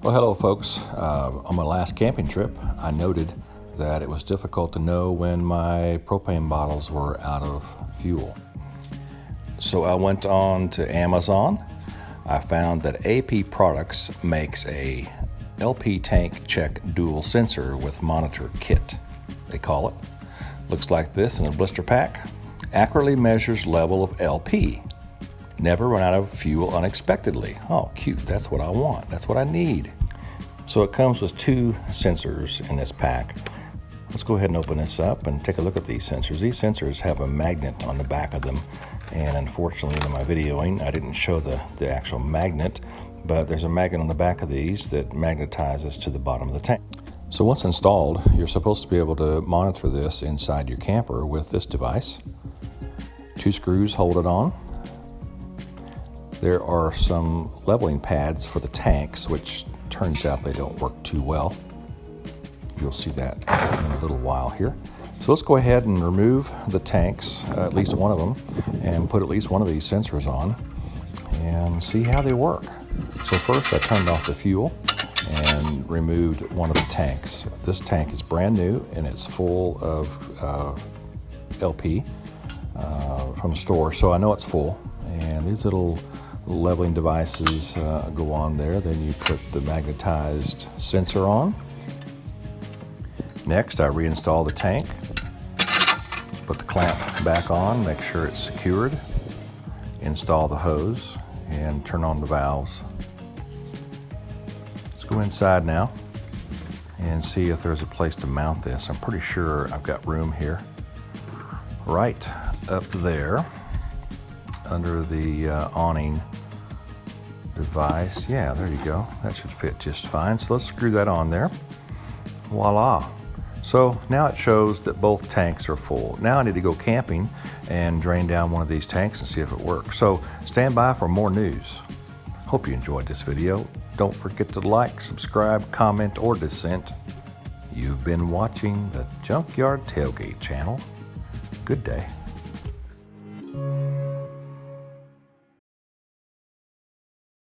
Well, hello folks. On my last camping trip, I noted that it was difficult to know when my propane bottles were out of fuel. So I went on to Amazon. I found that AP Products makes a LP tank check dual sensor with monitor kit, they call it. Looks like this in a blister pack. Accurately measures level of LP. Never run out of fuel unexpectedly. Oh, cute. That's what I want. That's what I need. So it comes with two sensors in this pack. Let's go ahead and open this up and take a look at these sensors. These sensors have a magnet on the back of them. And unfortunately in my videoing, I didn't show the actual magnet, but there's a magnet on the back of these that magnetizes to the bottom of the tank. So once installed, you're supposed to be able to monitor this inside your camper with this device. Two screws hold it on. There are some leveling pads for the tanks, which turns out they don't work too well. You'll see that in a little while here. So let's go ahead and remove the tanks, at least one of them, and put at least one of these sensors on and see how they work. So first I turned off the fuel and removed one of the tanks. This tank is brand new and it's full of LP from the store, so I know it's full. And these little leveling devices go on there. Then you put the magnetized sensor on. Next, I reinstall the tank, put the clamp back on, make sure it's secured, install the hose, and turn on the valves. Let's go inside now and see if there's a place to mount this. I'm pretty sure I've got room here. Right up there, under the awning device. Yeah, there you go. That should fit just fine. So let's screw that on there. Voila. So now it shows that both tanks are full. Now I need to go camping and drain down one of these tanks and see if it works. So stand by for more news. Hope you enjoyed this video. Don't forget to like, subscribe, comment, or dissent. You've been watching the Junkyard Tailgate channel. Good day.